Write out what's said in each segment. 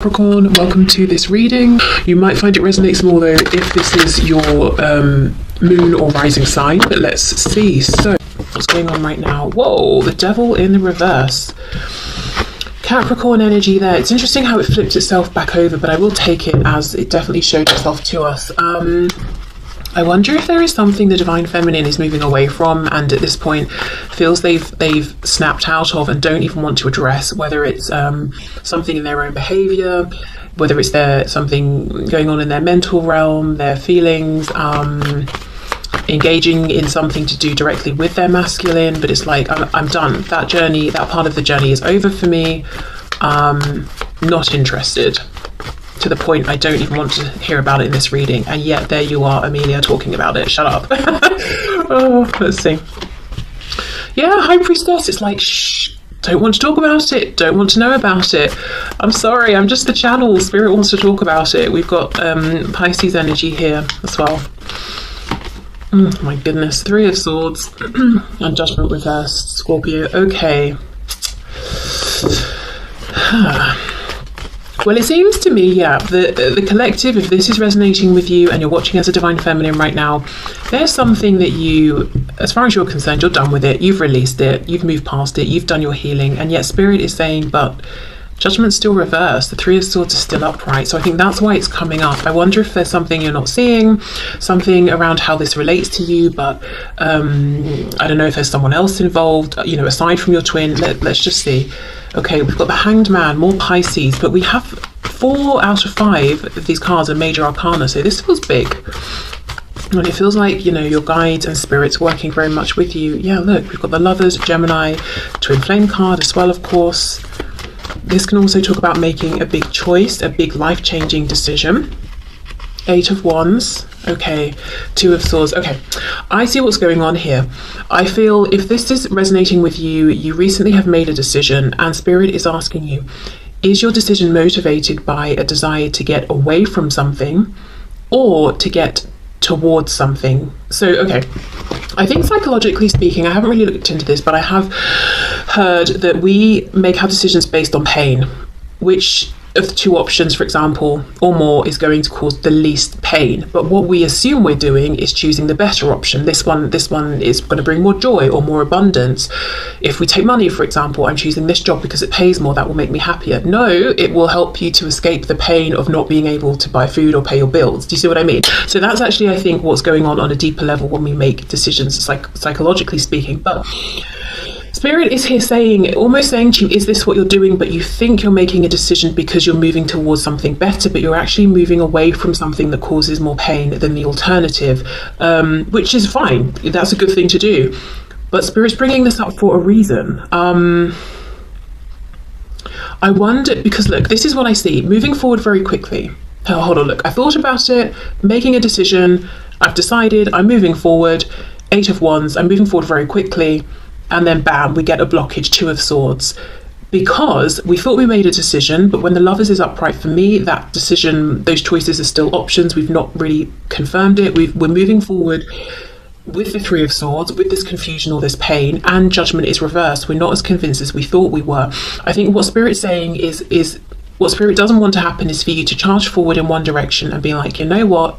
Capricorn, welcome to this reading. You might find it resonates more though if this is your moon or rising sign, but let's see. So what's going on right now? Whoa, the devil in the reverse. Capricorn energy there. It's interesting how it flipped itself back over, but I will take it as it definitely showed itself to us. I wonder if there is something the divine feminine is moving away from and at this point feels they've snapped out of and don't even want to address, whether it's something in their own behavior, whether it's something going on in their mental realm, their feelings, engaging in something to do directly with their masculine. But it's like, I'm done. That journey, that part of the journey is over for me. Not interested. To the point I don't even want to hear about it in this reading, and yet there you are, Amelia, talking about it. Shut up. Oh, let's see. Yeah, High Priestess. It's like, shh, don't want to talk about it, don't want to know about it. I'm sorry, I'm just the channel. Spirit wants to talk about it. We've got Pisces energy here as well. Oh my goodness. Three of Swords and Judgment reversed. Scorpio. Okay. Well, it seems to me, yeah, the collective, if this is resonating with you and you're watching as a divine feminine right now, there's something that you, as far as you're concerned, you're done with it, you've released it, you've moved past it, you've done your healing, and yet Spirit is saying, but Judgment's still reversed, the Three of Swords is still upright. So I think that's why it's coming up. I wonder if there's something you're not seeing, something around how this relates to you, but I don't know if there's someone else involved, you know, aside from your twin. Let's just see. Okay, we've got the Hanged Man, more Pisces, but we have 4 out of 5 of these cards are major arcana, so this feels big. And it feels like, you know, your guides and spirits working very much with you. Yeah, look, we've got the Lovers, Gemini, Twin Flame card as well, of course. This can also talk about making a big choice, a big life-changing decision. 8 of Wands. Okay, 2 of Swords. Okay, I see what's going on here. I feel if this is resonating with you, you recently have made a decision and Spirit is asking you, is your decision motivated by a desire to get away from something or to get towards something? So, okay, I think psychologically speaking, I haven't really looked into this, but I have heard that we make our decisions based on pain. Which of the 2 options, for example, or more, is going to cause the least pain? But what we assume we're doing is choosing the better option. This one is going to bring more joy or more abundance. If we take money, for example, I'm choosing this job because it pays more, that will make me happier. No, it will help you to escape the pain of not being able to buy food or pay your bills. Do you see what I mean? So that's actually, I think, what's going on a deeper level when we make decisions, psychologically speaking. But Spirit is here saying, almost saying to you, is this what you're doing? But you think you're making a decision because you're moving towards something better, but you're actually moving away from something that causes more pain than the alternative, which is fine. That's a good thing to do. But Spirit's bringing this up for a reason. I wonder, because look, this is what I see. Moving forward very quickly. Oh, hold on, look, I thought about it, making a decision. I've decided, I'm moving forward. 8 of Wands, I'm moving forward very quickly. And then bam, we get a blockage, 2 of Swords, because we thought we made a decision, but when the Lovers is upright, for me, that decision, those choices are still options. We've not really confirmed it. We're moving forward with the 3 of Swords, with this confusion or this pain, and Judgment is reversed. We're not as convinced as we thought we were. I think what Spirit's saying is what Spirit doesn't want to happen is for you to charge forward in one direction and be like, you know what?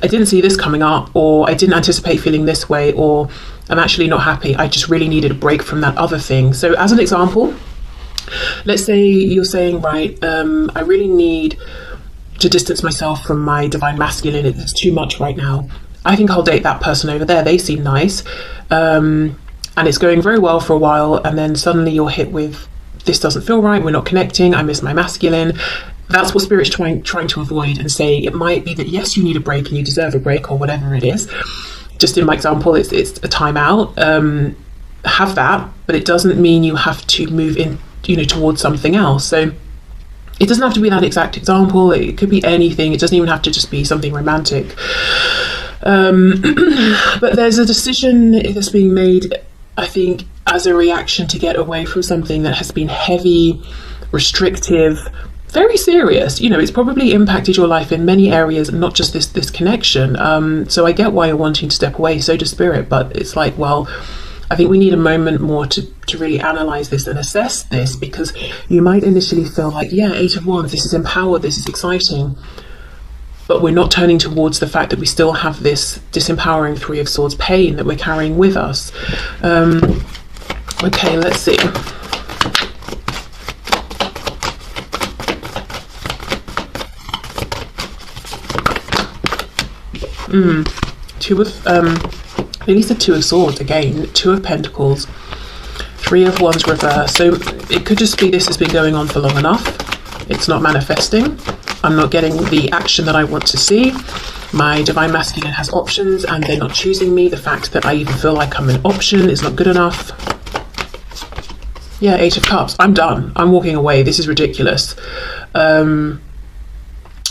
I didn't see this coming up, or I didn't anticipate feeling this way, or I'm actually not happy. I just really needed a break from that other thing. So as an example, let's say you're saying, right, I really need to distance myself from my divine masculine. It's too much right now. I think I'll date that person over there. They seem nice. And it's going very well for a while. And then suddenly you're hit with, this doesn't feel right. We're not connecting. I miss my masculine. That's what Spirit's trying to avoid and say it might be that, yes, you need a break and you deserve a break or whatever it is. Just in my example, it's a timeout. Have that, but it doesn't mean you have to move in, you know, towards something else. So it doesn't have to be that exact example. It could be anything. It doesn't even have to just be something romantic. But there's a decision that's being made, I think, as a reaction to get away from something that has been heavy, restrictive, very serious. You know, it's probably impacted your life in many areas, not just this connection. So I get why you're wanting to step away, so does Spirit, but it's like, well, I think we need a moment more to really analyze this and assess this, because you might initially feel like, yeah, Eight of Wands, this is empowered, this is exciting, but we're not turning towards the fact that we still have this disempowering Three of Swords pain that we're carrying with us. Okay, let's see. Release the Two of Swords again, Two of Pentacles, Three of Wands reverse. So it could just be this has been going on for long enough. It's not manifesting. I'm not getting the action that I want to see. My Divine Masculine has options and they're not choosing me. The fact that I even feel like I'm an option is not good enough. Yeah, Eight of Cups. I'm done. I'm walking away. This is ridiculous.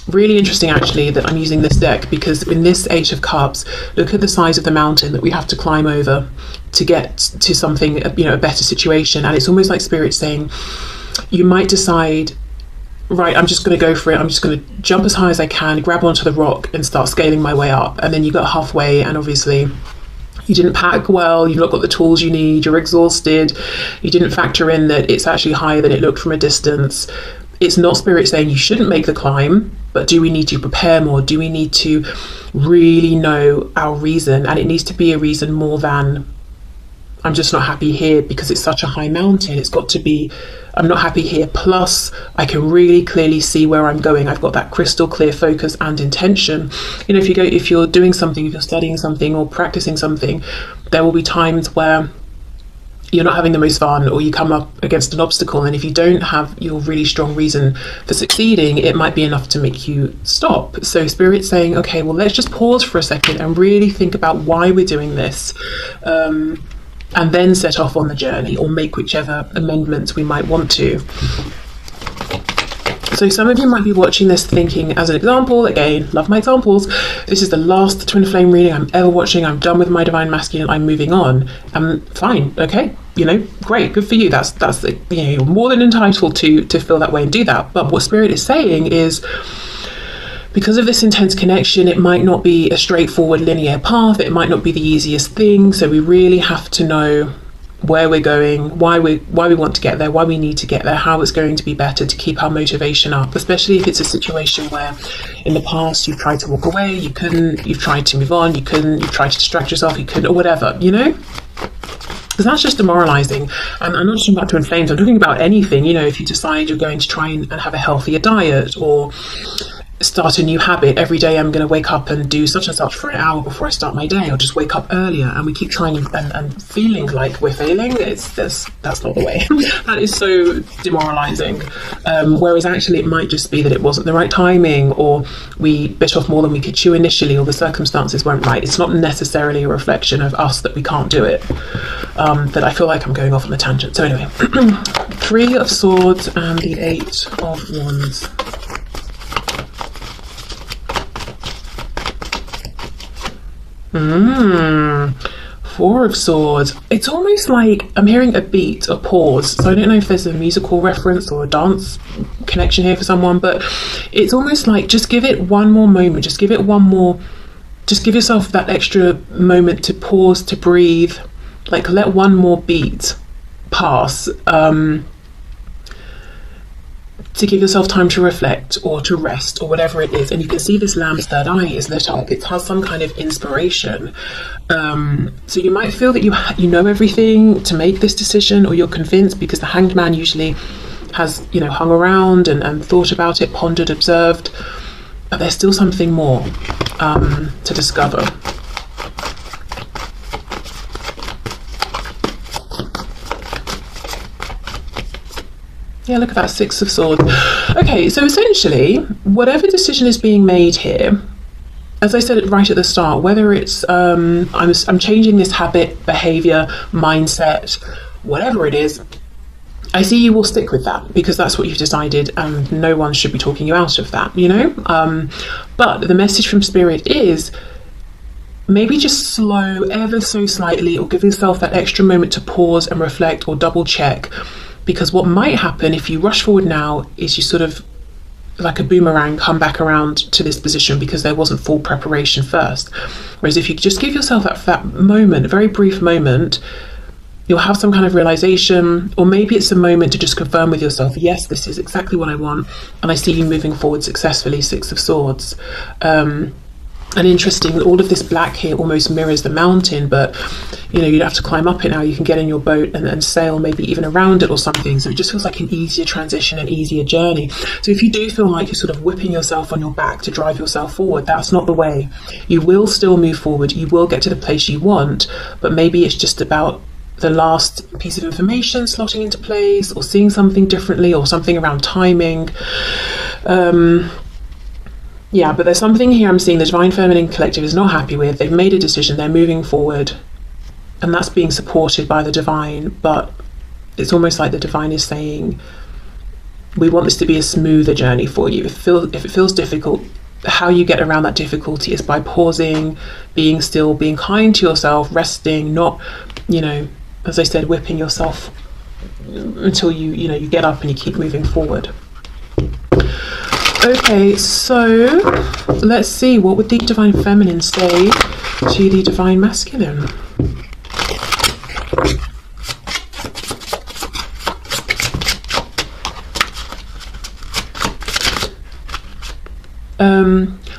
Really interesting actually that I'm using this deck, because in this Eight of Cups, look at the size of the mountain that we have to climb over to get to something, you know, a better situation. And it's almost like Spirit saying, you might decide, right, I'm just going to go for it. I'm just going to jump as high as I can, grab onto the rock and start scaling my way up. And then you got halfway and obviously you didn't pack well, you've not got the tools you need, you're exhausted, you didn't factor in that it's actually higher than it looked from a distance. It's not Spirit saying you shouldn't make the climb, but do we need to prepare more? Do we need to really know our reason? And it needs to be a reason more than, I'm just not happy here because it's such a high mountain. It's got to be, I'm not happy here, plus I can really clearly see where I'm going. I've got that crystal clear focus and intention. You know, if you're doing something, if you're studying something or practicing something, there will be times where you're not having the most fun, or you come up against an obstacle, and if you don't have your really strong reason for succeeding, it might be enough to make you stop. So Spirit's saying, okay, well, let's just pause for a second and really think about why we're doing this, and then set off on the journey, or make whichever amendments we might want to. So some of you might be watching this thinking, as an example, again, love my examples, this is the last twin flame reading I'm ever watching, I'm done with my Divine Masculine, I'm moving on. Fine, okay, you know, great, good for you. That's you know, you're more than entitled to feel that way and do that. But what Spirit is saying is, because of this intense connection, it might not be a straightforward linear path, it might not be the easiest thing, so we really have to know where we're going, why we want to get there, why we need to get there, how it's going to be better to keep our motivation up, especially if it's a situation where in the past you've tried to walk away, you couldn't, you've tried to move on, you couldn't, you've tried to distract yourself, you couldn't, or whatever, you know? Because that's just demoralizing. And I'm not talking about twin flames, I'm talking about anything. You know, if you decide you're going to try and have a healthier diet, or start a new habit, every day I'm going to wake up and do such and such for an hour before I start my day, or just wake up earlier, and we keep trying and feeling like we're failing. That's not the way. That is so demoralizing. Whereas actually it might just be that it wasn't the right timing, or we bit off more than we could chew initially, or the circumstances weren't right. It's not necessarily a reflection of us that we can't do it. That I feel like I'm going off on a tangent. So anyway, Three of Swords and the Eight of Wands. Four of Swords. It's almost like I'm hearing a beat, a pause. So I don't know if there's a musical reference or a dance connection here for someone, but it's almost like just give it one more moment, just give it one more, just give yourself that extra moment to pause, to breathe, like let one more beat pass, to give yourself time to reflect or to rest or whatever it is. And you can see this lamb's third eye is lit up. It has some kind of inspiration. So you might feel that you know everything to make this decision, or you're convinced, because the Hanged Man usually has, you know, hung around and thought about it, pondered, observed, but there's still something more to discover. Yeah, look at that, Six of Swords. Okay, so essentially, whatever decision is being made here, as I said right at the start, whether it's I'm changing this habit, behavior, mindset, whatever it is, I see you will stick with that because that's what you've decided, and no one should be talking you out of that, you know? But the message from Spirit is, maybe just slow ever so slightly, or give yourself that extra moment to pause and reflect or double check. Because what might happen if you rush forward now is you sort of, like a boomerang, come back around to this position because there wasn't full preparation first. Whereas if you just give yourself that moment, a very brief moment, you'll have some kind of realization, or maybe it's a moment to just confirm with yourself, yes, this is exactly what I want, and I see you moving forward successfully. Six of Swords. And interesting, all of this black here almost mirrors the mountain, but you know, you'd have to climb up it now. You can get in your boat and sail maybe even around it or something. So it just feels like an easier transition, an easier journey. So if you do feel like you're sort of whipping yourself on your back to drive yourself forward, that's not the way. You will still move forward. You will get to the place you want, but maybe it's just about the last piece of information slotting into place, or seeing something differently, or something around timing. Yeah, but there's something here I'm seeing the Divine Feminine Collective is not happy with. They've made a decision, they're moving forward, and that's being supported by the Divine, but it's almost like the Divine is saying, we want this to be a smoother journey for you. If it feels difficult, how you get around that difficulty is by pausing, being still, being kind to yourself, resting, not, you know, as I said, whipping yourself until you get up and you keep moving forward. Okay, so let's see, what would the Divine Feminine say to the Divine Masculine?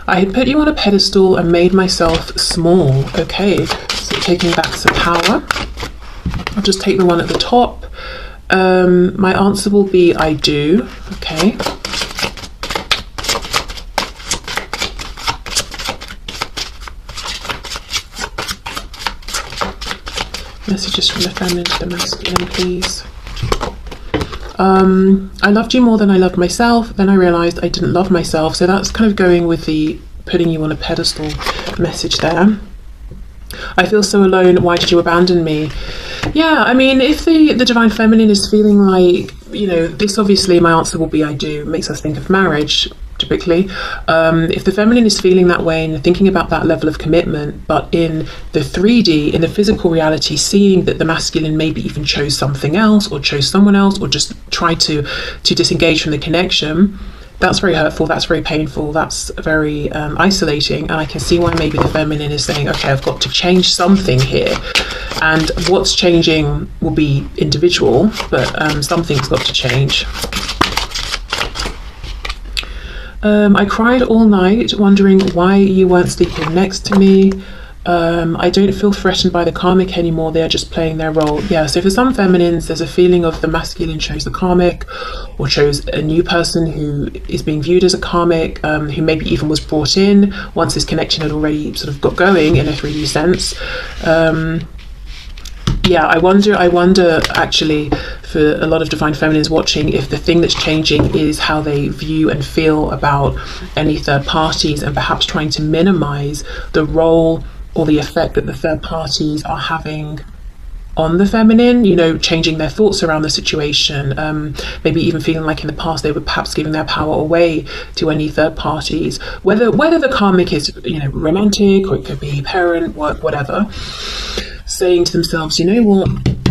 I had put you on a pedestal and made myself small. Okay, so taking back some power. I'll just take the one at the top. My answer will be I do. Okay. Messages from the feminine to the masculine, please. I loved you more than I loved myself. Then I realized I didn't love myself. So that's kind of going with the putting you on a pedestal message there. I feel so alone. Why did you abandon me? Yeah, I mean, if the Divine Feminine is feeling like, you know, this, obviously my answer will be I do. It makes us think of marriage, typically. If the feminine is feeling that way and thinking about that level of commitment, but in the 3D, in the physical reality, seeing that the masculine maybe even chose something else, or chose someone else, or just tried to disengage from the connection, that's very hurtful, that's very painful, that's very isolating. And I can see why maybe the feminine is saying, okay, I've got to change something here. And what's changing will be individual, but something's got to change. I cried all night wondering why you weren't sleeping next to me. I don't feel threatened by the karmic anymore. They are just playing their role. Yeah, so for some feminines, there's a feeling of the masculine chose the karmic, or chose a new person who is being viewed as a karmic, who maybe even was brought in once this connection had already sort of got going in a 3D sense. Yeah, I wonder actually, for a lot of Divine Feminines watching, if the thing that's changing is how they view and feel about any third parties, and perhaps trying to minimize the role or the effect that the third parties are having on the feminine, you know, changing their thoughts around the situation, maybe even feeling like in the past they were perhaps giving their power away to any third parties, whether the karmic is, you know, romantic, or it could be parent, work, whatever, saying to themselves, you know what,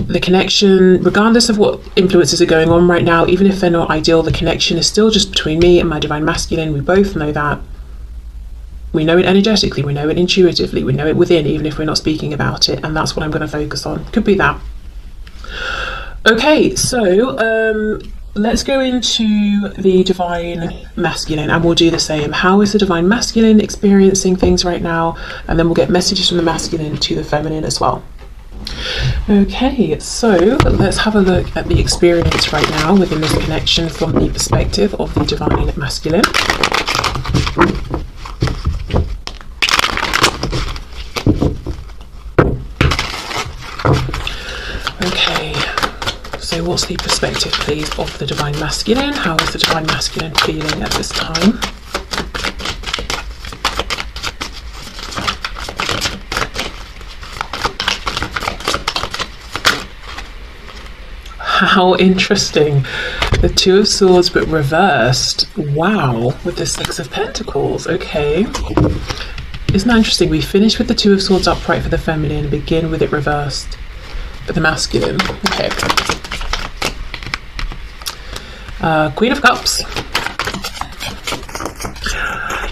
the connection, regardless of what influences are going on right now, even if they're not ideal, the connection is still just between me and my Divine Masculine. We both know that. We know it energetically, we know it intuitively, we know it within, even if we're not speaking about it, and that's what I'm going to focus on. Could be that. Okay, so let's go into the Divine Masculine, and we'll do the same. How is the Divine Masculine experiencing things right now? And then we'll get messages from the masculine to the feminine as well. Okay, so let's have a look at the experience right now within this connection from the perspective of the Divine Masculine. Okay, so what's the perspective, please, of the Divine Masculine? How is the Divine Masculine feeling at this time? How interesting. The Two of Swords, but reversed. Wow, with the Six of Pentacles. Okay. Isn't that interesting? We finish with the Two of Swords upright for the feminine and begin with it reversed for the masculine. Okay. Queen of Cups.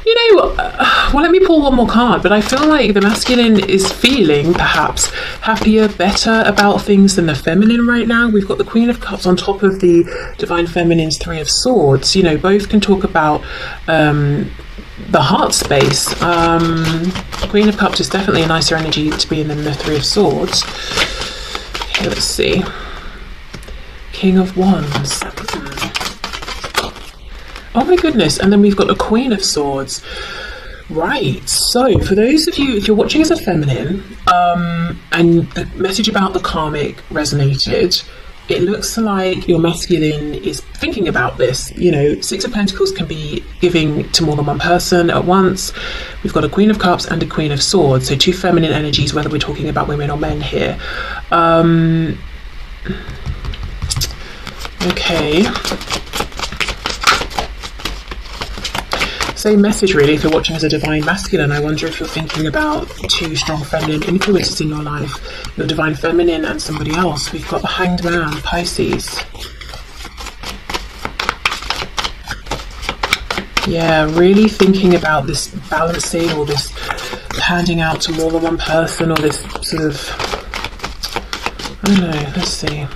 You well, let me pull one more card, but I feel like the masculine is feeling perhaps happier, better about things than the feminine right now. We've got the Queen of Cups on top of the Divine Feminine's Three of Swords. You know, both can talk about the heart space. Queen of Cups is definitely a nicer energy to be in than the Three of Swords. Okay, let's see. King of Wands. Oh my goodness, and then we've got a Queen of Swords. Right, so for those of you, if you're watching as a feminine, and the message about the karmic resonated, it looks like your masculine is thinking about this. You know, Six of Pentacles can be giving to more than one person at once. We've got a Queen of Cups and a Queen of Swords, so two feminine energies, whether we're talking about women or men here. Okay. Same message really if you're watching as a divine masculine. I wonder if you're thinking about two strong feminine influences in your life, your divine feminine and somebody else. We've got the Hanged Man, Pisces. Yeah, really thinking about this balancing or this handing out to more than one person, or this sort of, I don't know, let's see.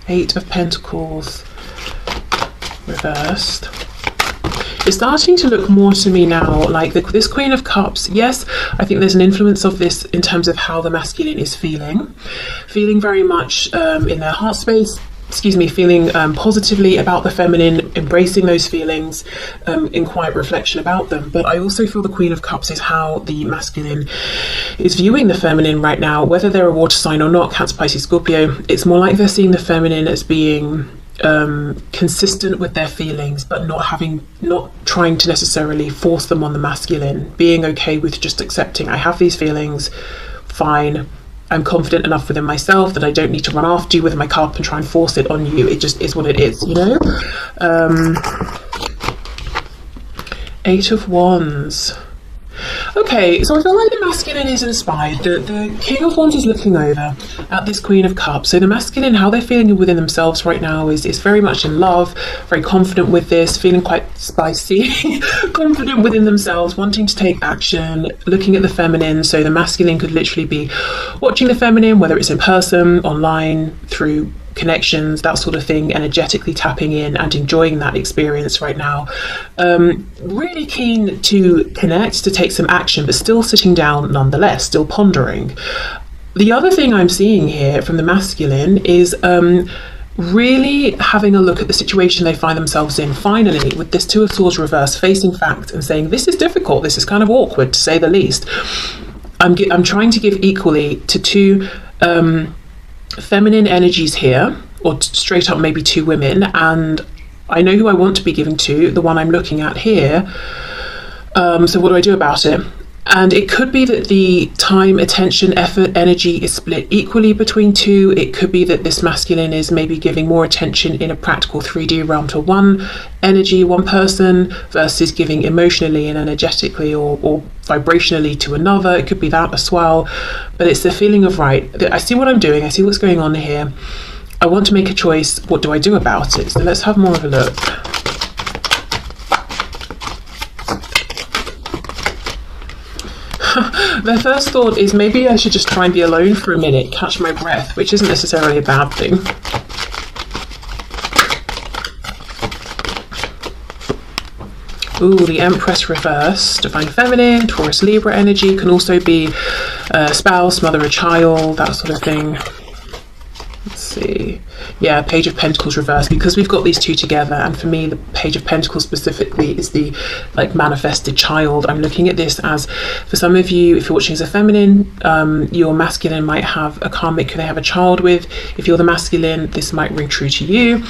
Eight of Pentacles reversed. It's starting to look more to me now like this Queen of Cups. Yes, I think there's an influence of this in terms of how the masculine is feeling very much in their heart space, feeling positively about the feminine, embracing those feelings in quiet reflection about them. But I also feel the Queen of Cups is how the masculine is viewing the feminine right now, whether they're a water sign or not, Cancer, Pisces, Scorpio. It's more like they're seeing the feminine as being consistent with their feelings, but not trying to necessarily force them on the masculine, being okay with just accepting, I have these feelings, fine, I'm confident enough within myself that I don't need to run after you with my cup and try and force it on you. It just is what it is, you know. Eight of Wands. Okay, so I feel like the masculine is inspired. The King of Wands is looking over at this Queen of Cups. So the masculine, how they're feeling within themselves right now is very much in love, very confident with this, feeling quite spicy, confident within themselves, wanting to take action, looking at the feminine. So the masculine could literally be watching the feminine, whether it's in person, online, through connections, that sort of thing, energetically tapping in and enjoying that experience right now. Really keen to connect, to take some action, but still sitting down nonetheless, still pondering. The other thing I'm seeing here from the masculine is really having a look at the situation they find themselves in, finally, with this Two of Swords reverse, facing fact and saying, this is difficult, this is kind of awkward to say the least. I'm trying to give equally to two feminine energies here, or straight up maybe two women, and I know who I want to be giving to, the one I'm looking at here. So what do I do about it? And it could be that the time, attention, effort, energy is split equally between two. It could be that this masculine is maybe giving more attention in a practical 3D realm to one energy, one person, versus giving emotionally and energetically or vibrationally to another. It could be that as well. But it's the feeling of, right, I see what I'm doing, I see what's going on here. I want to make a choice. What do I do about it? So let's have more of a look. Their first thought is, maybe I should just try and be alone for a minute, catch my breath, which isn't necessarily a bad thing. Ooh, the Empress reverse, Divine Feminine, Taurus, Libra energy, can also be a spouse, mother, a child, that sort of thing. Let's see. Yeah, Page of Pentacles reverse, because we've got these two together, and for me the Page of Pentacles specifically is the manifested child. I'm looking at this as, for some of you, if you're watching as a feminine, your masculine might have a karmic who they have a child with. If you're the masculine, this might ring true to you.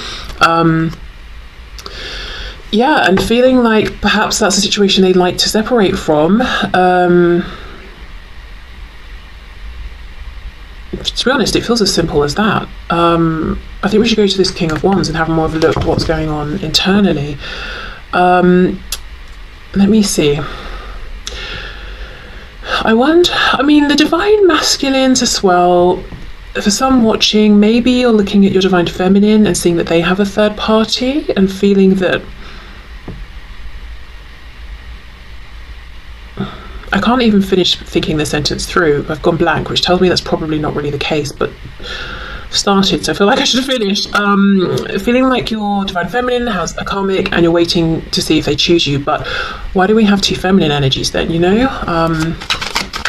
Yeah, and feeling like perhaps that's a situation they'd like to separate from. To be honest, it feels as simple as that. I think we should go to this King of Wands and have more of a look at what's going on internally. Let me see. The divine masculines as well. For some watching, maybe you're looking at your divine feminine and seeing that they have a third party and feeling that I can't even finish thinking the sentence through. I've gone blank, which tells me that's probably not really the case, but I've started, so I feel like I should have finished. Feeling like your divine feminine has a karmic and you're waiting to see if they choose you, but why do we have two feminine energies then, you know?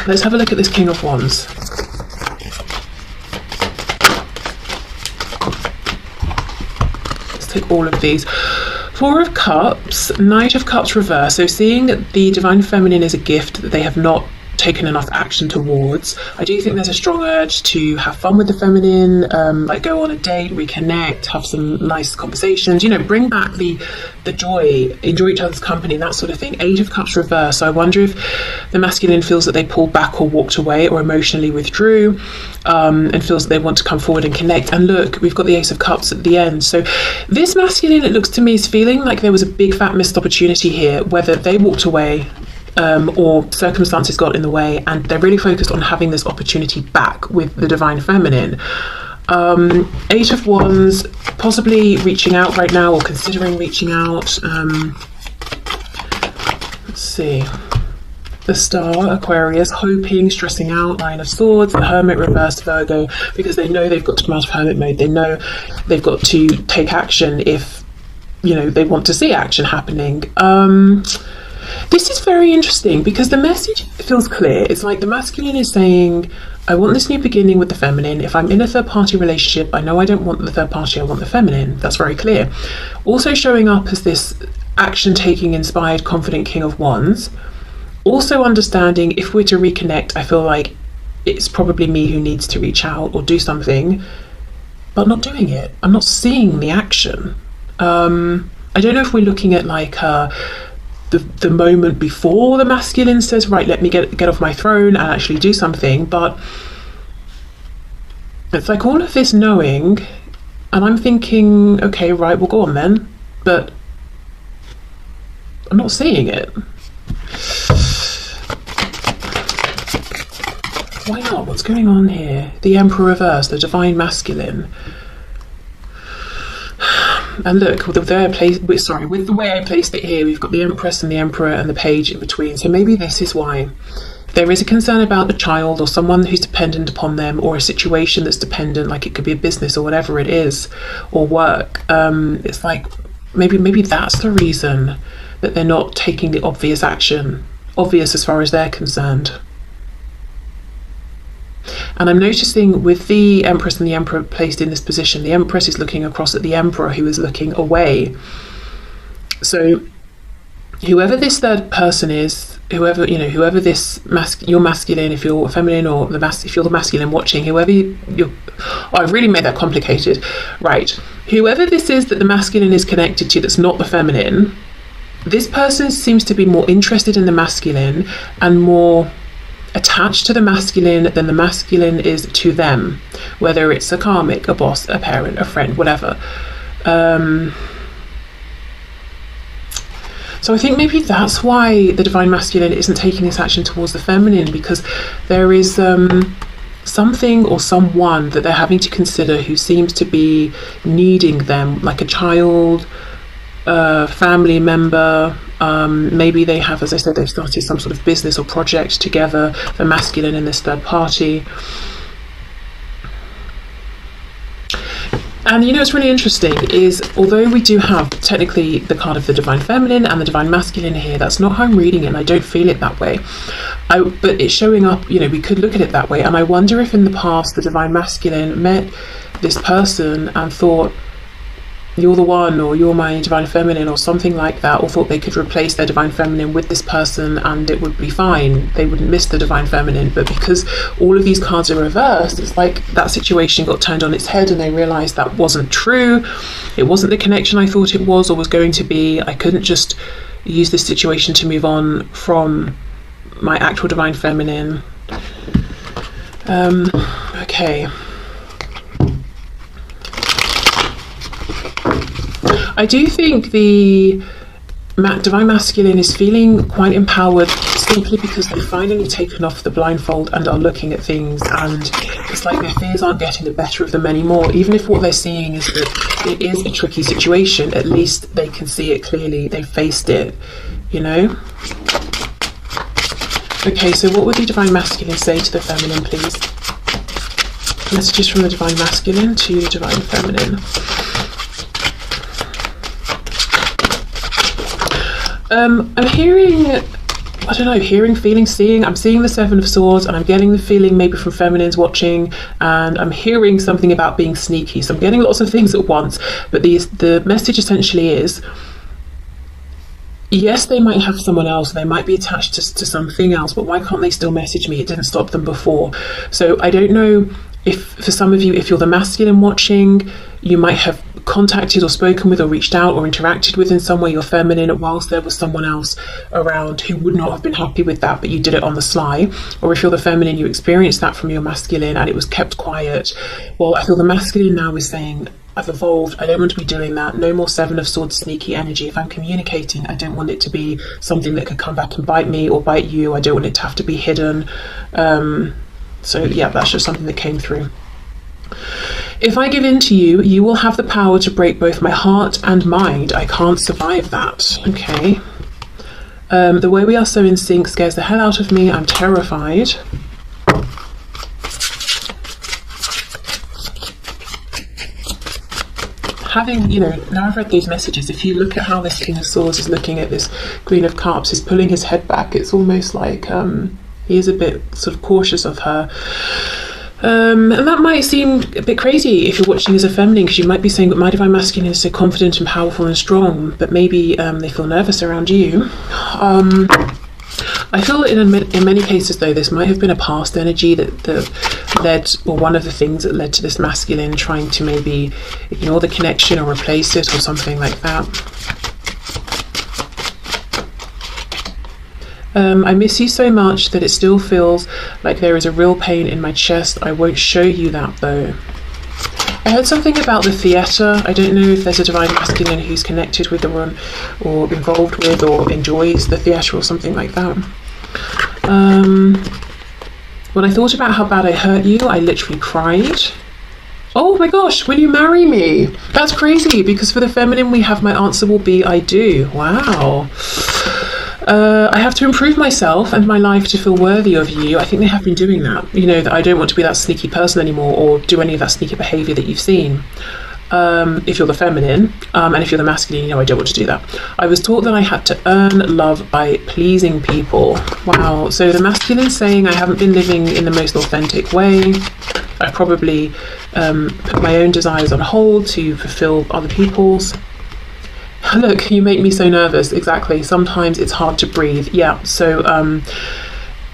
Let's have a look at this King of Wands. Let's take all of these. Four of Cups, Knight of Cups reverse. So seeing that the divine feminine is a gift that they have not taken enough action towards, I do think there's a strong urge to have fun with the feminine, like go on a date, reconnect, have some nice conversations, you know, bring back the joy, enjoy each other's company, that sort of thing. Eight of Cups reverse. So I wonder if the masculine feels that they pulled back or walked away or emotionally withdrew, and feels that they want to come forward and connect. And look, we've got the Ace of Cups at the end. So this masculine, it looks to me, is feeling like there was a big fat missed opportunity here, whether they walked away or circumstances got in the way, and they're really focused on having this opportunity back with the divine feminine. Eight of Wands, possibly reaching out right now or considering reaching out. Let's see. The Star, Aquarius, hoping, stressing out. Nine of Swords, the Hermit reversed, Virgo, because they know they've got to come out of hermit mode. They know they've got to take action if, you know, they want to see action happening. This is very interesting because the message feels clear. It's like the masculine is saying, I want this new beginning with the feminine. If I'm in a third party relationship, I know I don't want the third party, I want the feminine. That's very clear. Also showing up as this action taking, inspired, confident King of Wands. Also understanding if we're to reconnect, I feel like it's probably me who needs to reach out or do something, but not doing it. I'm not seeing the action. I don't know if we're looking at like the moment before the masculine says, right, let me get off my throne and actually do something, but it's like all of this knowing, and I'm thinking, okay, right, we'll go on then, but I'm not seeing it. Why not? What's going on here? The Emperor reverse, the divine masculine. And look, with the way I placed it here, we've got the Empress and the Emperor and the Page in between. So maybe this is why there is a concern about the child or someone who's dependent upon them, or a situation that's dependent, like it could be a business or whatever it is, or work. It's like maybe that's the reason that they're not taking the obvious action, obvious as far as they're concerned. And I'm noticing with the Empress and the Emperor placed in this position, the Empress is looking across at the Emperor, who is looking away. So whoever this third person is, whoever this you're masculine, if you're feminine, or if you're the masculine watching, I've really made that complicated. Right. Whoever this is that the masculine is connected to that's not the feminine, this person seems to be more interested in the masculine and more attached to the masculine than the masculine is to them, whether it's a karmic, a boss, a parent, a friend, whatever. So I think maybe that's why the divine masculine isn't taking this action towards the feminine, because there is something or someone that they're having to consider who seems to be needing them, like a child, family member. Maybe they have, as I said, they've started some sort of business or project together, the masculine and this third party. And you know what's really interesting is, although we do have technically the card of the divine feminine and the divine masculine here, that's not how I'm reading it, and I don't feel it that way. But it's showing up, you know, we could look at it that way. And I wonder if in the past the divine masculine met this person and thought, you're the one, or you're my divine feminine, or something like that, or thought they could replace their divine feminine with this person and it would be fine, they wouldn't miss the divine feminine. But because all of these cards are reversed, it's like that situation got turned on its head and they realized that wasn't true, it wasn't the connection I thought it was or was going to be. I couldn't just use this situation to move on from my actual divine feminine. Okay, I do think the divine masculine is feeling quite empowered simply because they've finally taken off the blindfold and are looking at things, and it's like their fears aren't getting the better of them anymore. Even if what they're seeing is that it is a tricky situation, at least they can see it clearly, they've faced it, you know. Okay, so what would the Divine Masculine say to the Feminine, please? Messages from the Divine Masculine to the Divine Feminine. I'm hearing, I don't know, hearing, feeling, seeing. I'm seeing the Seven of Swords, and I'm getting the feeling maybe from feminines watching, and I'm hearing something about being sneaky. So I'm getting lots of things at once, but the message essentially is, yes, they might have someone else, they might be attached to something else, but why can't they still message me? It didn't stop them before. So I don't know if, for some of you, if you're the masculine watching, you might have contacted or spoken with or reached out or interacted with in some way your feminine whilst there was someone else around who would not have been happy with that, but you did it on the sly. Or if you're the feminine, you experienced that from your masculine and it was kept quiet. Well, I feel the masculine now is saying, I've evolved, I don't want to be doing that. No more Seven of Swords sneaky energy. If I'm communicating, I don't want it to be something that could come back and bite me or bite you. I don't want it to have to be hidden. So yeah, that's just something that came through. If I give in to you, you will have the power to break both my heart and mind. I can't survive that. Okay. The way we are so in sync scares the hell out of me. I'm terrified. Having, you know, now I've read these messages, if you look at how this King of Swords is looking at this Queen of Cups, is pulling his head back, it's almost like he is a bit sort of cautious of her. And that might seem a bit crazy if you're watching as a feminine, because you might be saying, but my Divine Masculine is so confident and powerful and strong, but maybe they feel nervous around you. I feel that in many cases, though, this might have been a past energy that led, or one of the things that led to this masculine trying to maybe ignore the connection or replace it or something like that. I miss you so much that it still feels like there is a real pain in my chest. I won't show you that, though. I heard something about the theatre. I don't know if there's a Divine Masculine who's connected with or involved with or enjoys the theatre or something like that. When I thought about how bad I hurt you, I literally cried. Oh my gosh, will you marry me? That's crazy, because for the feminine we have my answer will be I do. Wow. I have to improve myself and my life to feel worthy of you. I think they have been doing that. You know, that I don't want to be that sneaky person anymore or do any of that sneaky behaviour that you've seen. If you're the feminine, and if you're the masculine, you know, I don't want to do that. I was taught that I had to earn love by pleasing people. Wow. So the masculine saying I haven't been living in the most authentic way. I probably put my own desires on hold to fulfill other people's. Look, you make me so nervous. Exactly. Sometimes it's hard to breathe. Yeah. So,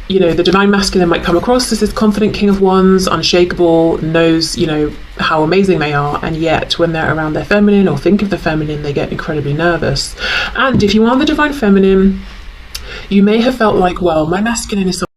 you know, the Divine Masculine might come across as this confident King of Wands, unshakable, knows, you know, how amazing they are. And yet when they're around their feminine or think of the feminine, they get incredibly nervous. And if you are the Divine Feminine, you may have felt like, well, my masculine is